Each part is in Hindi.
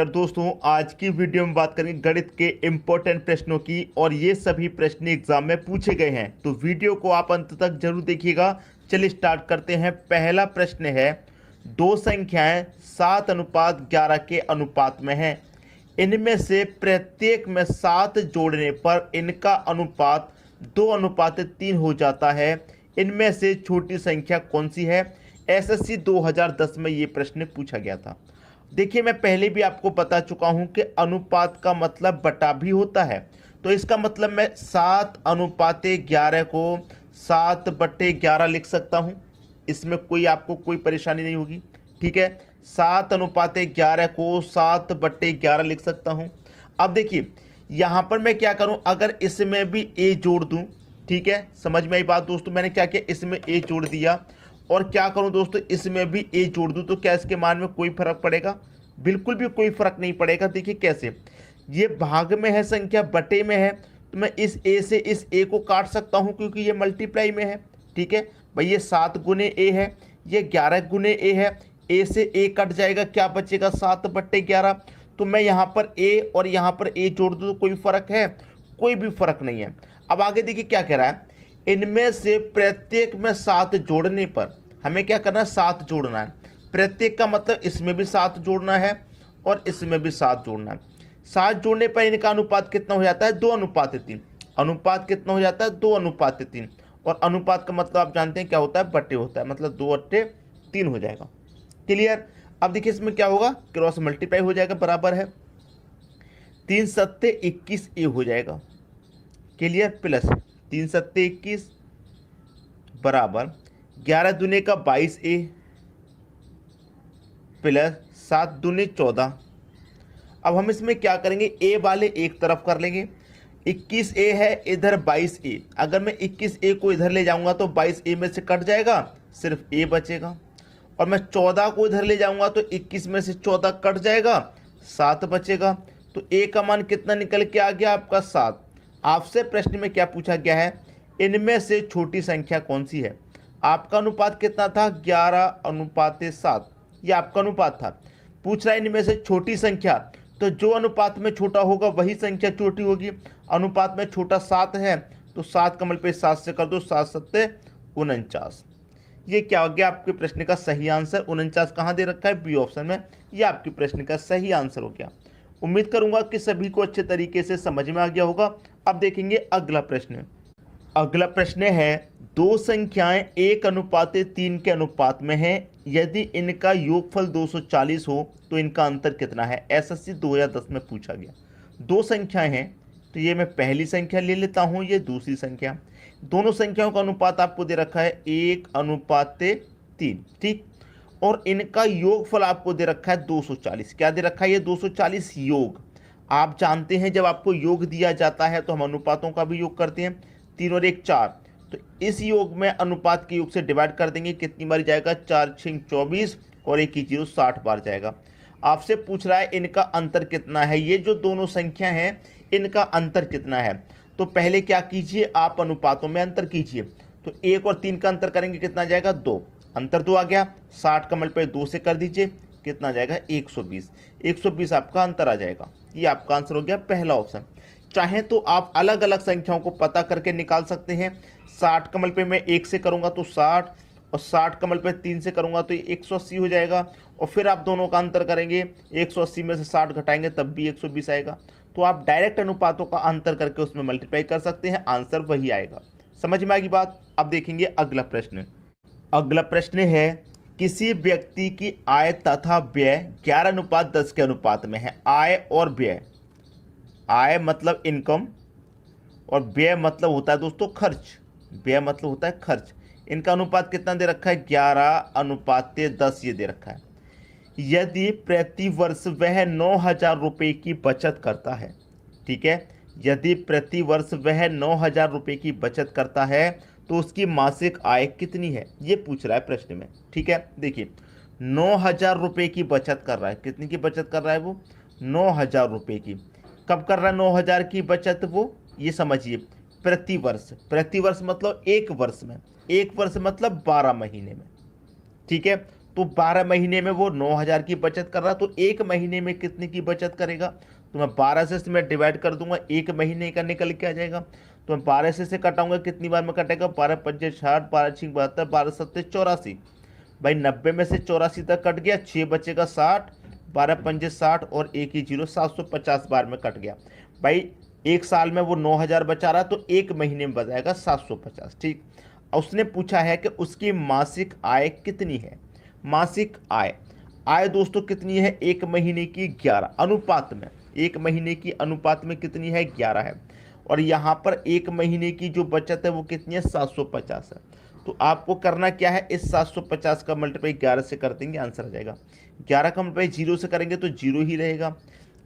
दोस्तों आज की वीडियो में बात करेंगे गणित के इम्पोर्टेंट प्रश्नों की और ये सभी प्रश्न एग्जाम में पूछे गए हैं, तो वीडियो को आप अंत तक जरूर देखिएगा। चलिए स्टार्ट करते हैं। पहला प्रश्न है, दो संख्याएं 7:11 के अनुपात में हैं। इनमें से प्रत्येक में 7 जोड़ने पर इनका अनुपात 2:3 हो जाता है। इनमें से छोटी संख्या कौन सी है? एसएससी 2010 में ये प्रश्न पूछा गया था। देखिए, मैं पहले भी आपको बता चुका हूं कि अनुपात का मतलब बटा भी होता है, तो इसका मतलब मैं 7:11 को 7/11 लिख सकता हूं। इसमें कोई आपको कोई परेशानी नहीं होगी, ठीक है। 7:11 को 7/11 लिख सकता हूं। अब देखिए, यहां पर मैं क्या करूं, अगर इसमें भी ए जोड़ दूं, ठीक है, समझ में आई बात दोस्तों। मैंने क्या किया, इसमें ए जोड़ दिया और क्या करूं दोस्तों, इसमें भी ए जोड़ दूं, तो क्या इसके मान में कोई फर्क पड़ेगा? बिल्कुल भी कोई फर्क नहीं पड़ेगा। देखिए कैसे, ये भाग में है, संख्या बटे में है, तो मैं इस ए से इस ए को काट सकता हूं क्योंकि ये मल्टीप्लाई में है, ठीक है भाई। ये 7 गुने ए है, ये 11 गुने ए है। ए से ए कट जाएगा, क्या बचेगा? 7/11। तो मैं यहाँ पर ए और यहाँ पर ए जोड़ दूँ तो कोई फर्क है? कोई भी फर्क नहीं है। अब आगे देखिए क्या कह रहा है, इनमें से प्रत्येक में 7 जोड़ने पर हमें क्या करना है? 7 जोड़ना है। प्रत्येक का मतलब इसमें भी 7 जोड़ना है और इसमें भी 7 जोड़ना है। 7 जोड़ने पर इनका अनुपात कितना हो जाता है? 2:3। अनुपात कितना हो जाता है? 2:3। और अनुपात का मतलब आप जानते हैं क्या होता है? बटे होता है, मतलब 2/3 हो जाएगा। क्लियर? अब देखिए इसमें क्या होगा, क्रॉस मल्टीप्लाई हो जाएगा, बराबर है 3 सत्ते 21 ए हो जाएगा। क्लियर? प्लस 3 सत्ते 21 बराबर 11 दूने का 22 ए प्लस 7 दूने 14। अब हम इसमें क्या करेंगे, ए वाले एक तरफ कर लेंगे। 21 ए है, इधर 22 ए। अगर मैं 21 ए को इधर ले जाऊंगा तो 22 ए में से कट जाएगा, सिर्फ ए बचेगा। और मैं 14 को इधर ले जाऊंगा तो 21 में से 14 कट जाएगा, 7 बचेगा। तो ए का मान कितना निकल के आ गया? आपका 7। आपसे प्रश्न में क्या पूछा गया है, इनमें से छोटी संख्या कौन सी है? आपका अनुपात कितना था? 11:7। यह आपका अनुपात था। पूछ रहा है इनमें से छोटी संख्या, तो जो अनुपात में छोटा होगा वही संख्या छोटी होगी। अनुपात में छोटा 7 है, तो 7 कमल पे 7 से कर दो, 7 सत्ते 49। ये क्या हो गया आपके प्रश्न का सही आंसर? 49 कहाँ दे रखा है? बी ऑप्शन में। यह आपके प्रश्न का सही आंसर हो गया। उम्मीद करूंगा कि सभी को अच्छे तरीके से समझ में आ गया होगा। अब देखेंगे अगला प्रश्न। अगला प्रश्न है, दो संख्याएं 1:3 के अनुपात में हैं। यदि इनका योगफल 240 हो तो इनका अंतर कितना है? एसएससी 2010 में पूछा गया। दो संख्याएं हैं, तो ये मैं पहली संख्या ले लेता हूं, ये दूसरी संख्या। दोनों संख्याओं का अनुपात आपको दे रखा है 1:3, ठीक। और इनका योगफल आपको दे रखा है 240। क्या दे रखा है? ये 240 योग। आप जानते हैं जब आपको योग दिया जाता है तो हम अनुपातों का भी योग करते हैं। 3 और 1 4, तो इस योग में अनुपात के योग से डिवाइड कर देंगे, कितनी बार जाएगा? 4 6 24 और 1 0 60 बार जाएगा। आपसे पूछ रहा है इनका अंतर कितना है। ये जो दोनों संख्या हैं इनका अंतर कितना है? तो पहले क्या कीजिए, आप अनुपातों में अंतर कीजिए। तो 1 और 3 का अंतर करेंगे, कितना जाएगा? 2। अंतर 2 आ गया। 60 कमल पे 2 से कर दीजिए, कितना जाएगा? 120। 120 आपका अंतर आ जाएगा। ये आपका आंसर हो गया पहला ऑप्शन। चाहे तो आप अलग अलग संख्याओं को पता करके निकाल सकते हैं। 60 कमल पे मैं 1 से करूंगा तो 60, और 60 कमल पे 3 से करूंगा तो 180 हो जाएगा। और फिर आप दोनों का अंतर करेंगे, 180 में से 60 घटाएंगे तब भी 120 आएगा। तो आप डायरेक्ट अनुपातों का अंतर करके उसमें मल्टीप्लाई कर सकते हैं, आंसर वही आएगा। समझ में आएगी बात? अब देखेंगे अगला प्रश्न। अगला प्रश्न है, किसी व्यक्ति की आय तथा व्यय 11:10 के अनुपात में है। आय और व्यय, आय मतलब इनकम और व्यय मतलब होता है दोस्तों खर्च। व्यय मतलब होता है खर्च। इनका अनुपात कितना दे रखा है? 11:10 ये दे रखा है। यदि प्रति वर्ष वह 9,000 रुपये की बचत करता है, ठीक है, यदि प्रति वर्ष वह 9,000 रुपये की बचत करता है तो उसकी मासिक आय कितनी है? ये पूछ रहा है प्रश्न में, ठीक है। देखिए 9,000 रुपये की बचत कर रहा है। कितनी की बचत कर रहा है वो? 9,000 रुपये की। कब कर रहा है 9,000 की बचत वो? ये समझिए, प्रति वर्ष। प्रति वर्ष मतलब एक वर्ष में, एक वर्ष मतलब 12 महीने में, ठीक है। तो 12 महीने में वो 9,000 की बचत कर रहा, तो एक महीने में कितने की बचत करेगा? तो मैं 12 से मैं डिवाइड कर दूंगा, एक महीने का निकल के आ जाएगा। तो मैं 12 से कटाऊंगा, कितनी बार में कटेगा? 12 पंजे 60, 12 छिक 72, 12 सत्ते 84। भाई 90 में से 84 तक कट गया, 6 बचेगा 60, 12 पंजे 60 और एक ही जीरो 750 बार में कट गया। भाई एक साल में वो 9,000 बचा रहा, तो एक महीने में बचाएगा 750। ठीक, उसने पूछा है कि उसकी मासिक आय कितनी है। मासिक आय, आय दोस्तों कितनी है? एक महीने की 11 अनुपात में, एक महीने की अनुपात में कितनी है? 11 है। और यहाँ पर एक महीने की जो बचत है वो कितनी है? 750 है। तो आपको करना क्या है? इस 750 का मल्टीप्लाई 11 से कर देंगे, आंसर आ जाएगा। 11 का मल्टीप्लाई 0 से करेंगे तो 0 ही रहेगा।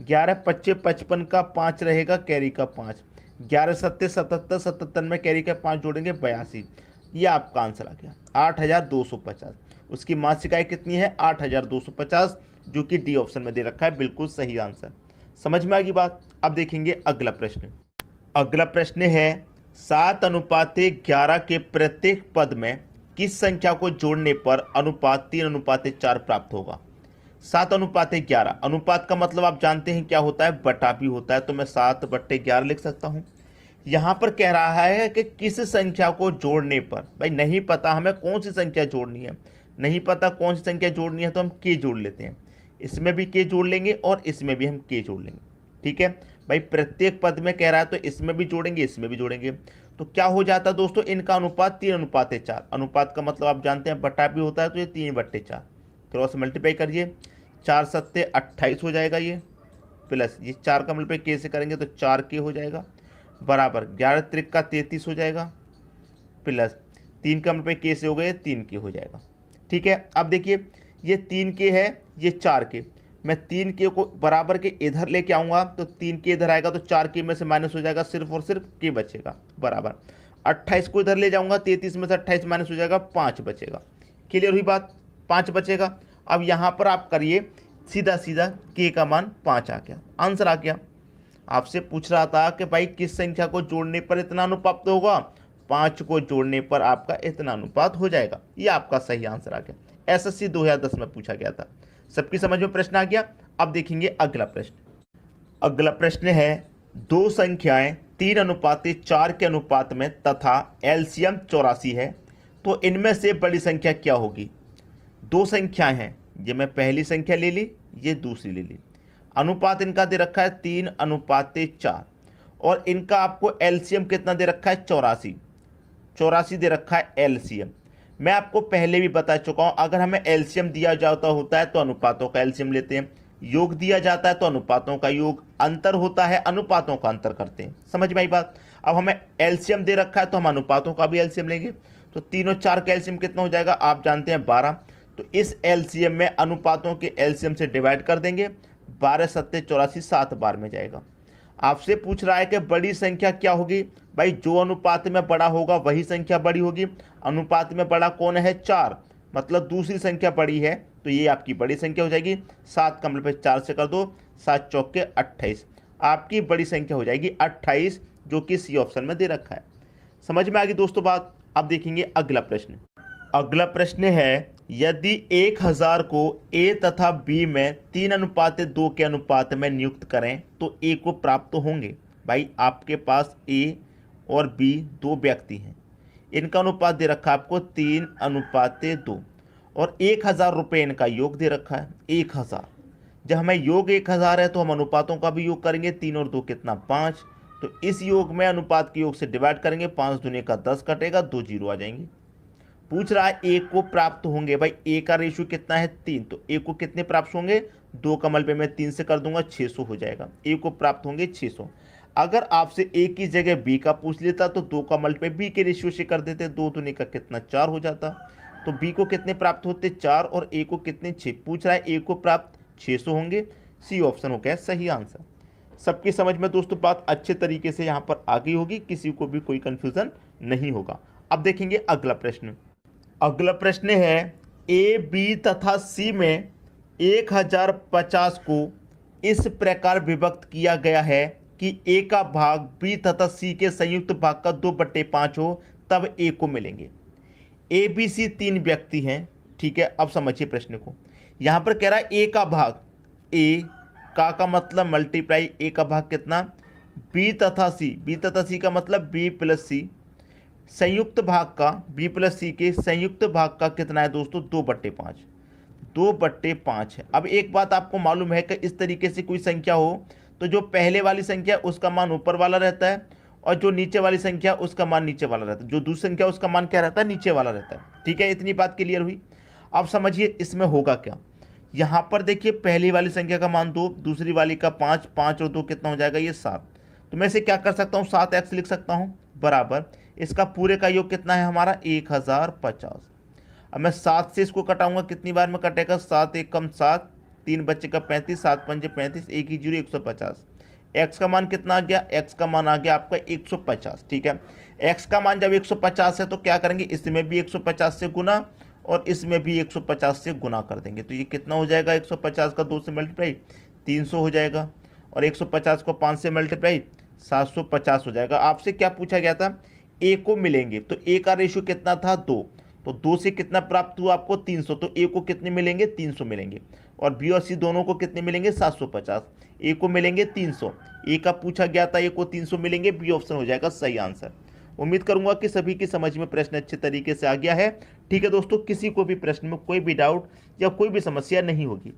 11 पच्चे 55 का 5 रहेगा, कैरी का 5। 11 सत्ते 77, 77 में कैरी का 5 जोड़ेंगे 82। ये आपका आंसर आ गया 8,250। उसकी मासिक आय कितनी है? 8,250, जो कि डी ऑप्शन में दे रखा है, बिल्कुल सही आंसर। समझ में आ गई बात? अब देखेंगे अगला प्रश्न। अगला प्रश्न है 7:11 के प्रत्येक पद में किस संख्या को जोड़ने पर अनुपात 3:4 प्राप्त होगा? 7:11, अनुपात का मतलब आप जानते हैं क्या होता है? बटा भी होता है, तो मैं 7/11 लिख सकता हूं। यहां पर कह रहा है कि किस संख्या को जोड़ने पर, भाई नहीं पता हमें कौन सी संख्या जोड़नी है, नहीं पता कौन सी संख्या जोड़नी है, तो हम के जोड़ लेते हैं। इसमें भी के जोड़ लेंगे और इसमें भी हम के जोड़ लेंगे। ठीक है भाई, प्रत्येक पद में कह रहा है तो इसमें भी जोड़ेंगे, इसमें भी जोड़ेंगे। तो क्या हो जाता है दोस्तों? इनका अनुपात 3:4। अनुपात का मतलब आप जानते हैं बटा भी होता है, तो ये 3/4 क्रॉस मल्टीप्लाई करिए, 4 सत्ते 28 हो जाएगा ये, प्लस ये 4 का मल्टीप्लाई के से करेंगे तो 4 के हो जाएगा, बराबर 11 त्रिक का 33 हो जाएगा, प्लस 3 का मल्टीप्लाई के से हो गए 3 के हो जाएगा। ठीक है, अब देखिए ये 3 के है, ये 4 के, मैं 3 के को बराबर के इधर लेके आऊंगा, तो 3 के इधर आएगा तो 4 के में से माइनस हो जाएगा, सिर्फ और सिर्फ के बचेगा, बराबर 28 को इधर ले जाऊंगा, 33 में से 28 माइनस हो जाएगा, 5 बचेगा। क्लियर हुई बात? 5 बचेगा। अब यहां पर आप करिए सीधा सीधा, के का मान 5 आ गया, आंसर आ गया। आपसे पूछ रहा था कि भाई किस संख्या को जोड़ने पर इतना अनुपात होगा? 5 को जोड़ने पर आपका इतना अनुपात हो जाएगा। ये आपका सही आंसर आ गया। एसएससी 2010 में पूछा गया था। सबकी समझ में प्रश्न आ गया? अब देखेंगे अगला प्रश्न। अगला प्रश्न है दो संख्याएं 3:4 के अनुपात में तथा एलसीएम 84 है, तो इनमें से बड़ी संख्या क्या होगी? दो संख्याएं हैं, ये मैं पहली संख्या ले ली, ये दूसरी ले ली, अनुपात इनका दे रखा है 3:4 और इनका आपको एलसीएम कितना दे रखा है? 84। 84 दे रखा है एलसीएम। मैं आपको पहले भी बता चुका हूं, अगर हमें एलसीएम दिया जाता होता है तो अनुपातों का एलसीएम लेते हैं, योग दिया जाता है तो अनुपातों का योग, अंतर होता है अनुपातों का अंतर करते हैं। समझ में आई बात? अब हमें एलसीएम दे रखा है तो हम अनुपातों का भी एलसीएम लेंगे, तो 3 और 4 का एलसीएम कितना हो जाएगा? आप जानते हैं 12, तो इस एलसीएम में अनुपातों के एलसीएम से डिवाइड कर देंगे, 12 सत्ते 84 7 बार में जाएगा। आपसे पूछ रहा है कि बड़ी संख्या क्या होगी? भाई जो अनुपात में बड़ा होगा वही संख्या बड़ी होगी। अनुपात में बड़ा कौन है? 4, मतलब दूसरी संख्या बड़ी है, तो ये आपकी बड़ी संख्या हो जाएगी। 7 का मल्टीप्लाई 4 से कर दो, 7 चौके 28, आपकी बड़ी संख्या हो जाएगी 28, जो कि सी ऑप्शन में दे रखा है। समझ में आ गई दोस्तों बात? अब देखेंगे अगला प्रश्न। अगला प्रश्न है यदि 1000 को ए तथा बी में 3:2 के अनुपात में नियुक्त करें तो ए को प्राप्त होंगे। भाई आपके पास ए और बी दो व्यक्ति हैं, इनका अनुपात दे रखा है आपको 3:2 और 1000 रुपये इनका योग दे रखा है 1000। जब हमें योग 1000 है तो हम अनुपातों का भी योग करेंगे, 3 और 2 कितना? 5, तो इस योग में अनुपात के योग से डिवाइड करेंगे, 5 दूनी का 10 कटेगा, 2 जीरो आ जाएंगे। पूछ रहा है ए को प्राप्त होंगे, भाई ए का रेशियो कितना है? 3, तो ए को कितने प्राप्त होंगे? 2 का मल्टीप्लाई मैं 3 से कर दूंगा, 600 हो जाएगा। ए को प्राप्त होंगे 600। अगर आपसे ए की जगह बी का पूछ लेता तो 2 का मल्टीप्लाई बी के रेशियो से कर देते, 2 दूनी का कितना? 4 हो जाता। तो बी को कितने प्राप्त होते? 4, और ए को कितने? 6। पूछ रहा है ए को प्राप्त 600 होंगे, सी ऑप्शन हो गया सही आंसर। सबकी समझ में दोस्तों बात अच्छे तरीके से यहाँ पर आ गई होगी, किसी को भी कोई कंफ्यूजन नहीं होगा। अब देखेंगे अगला प्रश्न। अगला प्रश्न है ए बी तथा सी में 1050 को इस प्रकार विभक्त किया गया है कि ए का भाग बी तथा सी के संयुक्त भाग का 2/5 हो, तब ए को मिलेंगे। ए बी सी 3 व्यक्ति हैं, ठीक है, अब समझिए प्रश्न को। यहाँ पर कह रहा है ए का भाग, ए का मतलब मल्टीप्लाई ए का भाग कितना, बी तथा सी, बी तथा सी का मतलब बी प्लस सी, संयुक्त भाग का, बी प्लस सी के संयुक्त भाग का कितना है दोस्तों, 2/5, 2/5 है। अब एक बात आपको मालूम है कि इस तरीके से कोई संख्या हो तो जो पहले वाली संख्या उसका मान ऊपर वाला रहता है और जो नीचे वाली संख्या उसका मान नीचे वाला रहता है, जो दूसरी संख्या उसका मान क्या रहता है, नीचे वाला रहता है। ठीक है, इतनी बात क्लियर हुई। अब समझिए इसमें होगा क्या। यहाँ पर देखिए पहली वाली संख्या का मान 2, दूसरी वाली का 5, 5 और 2 कितना हो जाएगा, ये 7। तो मैं इसे क्या कर सकता हूँ, 7x लिख सकता हूँ बराबर इसका पूरे का योग कितना है हमारा 1050। अब मैं 7 से इसको कटाऊंगा, कितनी बार में कटेगा, 7 एक कम 7, 3 बच्चे का 35, 7 पंजे 35, 1 ही 0 150। x का मान कितना आ गया, x का मान आ गया आपका 150। ठीक है, x का मान जब 150 है तो क्या करेंगे, इसमें भी 150 से गुना और इसमें भी 150 से गुना कर देंगे। तो ये कितना हो जाएगा, 150 का 2 से मल्टीप्लाई 300 हो जाएगा और 150 को 5 से मल्टीप्लाई 750 हो जाएगा। आपसे क्या पूछा गया था, ए को मिलेंगे, तो ए का रेशियो कितना था 2, तो 2 से कितना प्राप्त हुआ आपको 300, तो ए को कितने मिलेंगे 300 मिलेंगे और बी और सी दोनों को कितने मिलेंगे 750। ए को मिलेंगे 300, ए का पूछा गया था, ए को 300 मिलेंगे, बी ऑप्शन हो जाएगा सही आंसर। उम्मीद करूंगा कि सभी की समझ में प्रश्न अच्छे तरीके से आ गया है। ठीक है दोस्तों, किसी को भी प्रश्न में कोई भी डाउट या कोई भी समस्या नहीं होगी।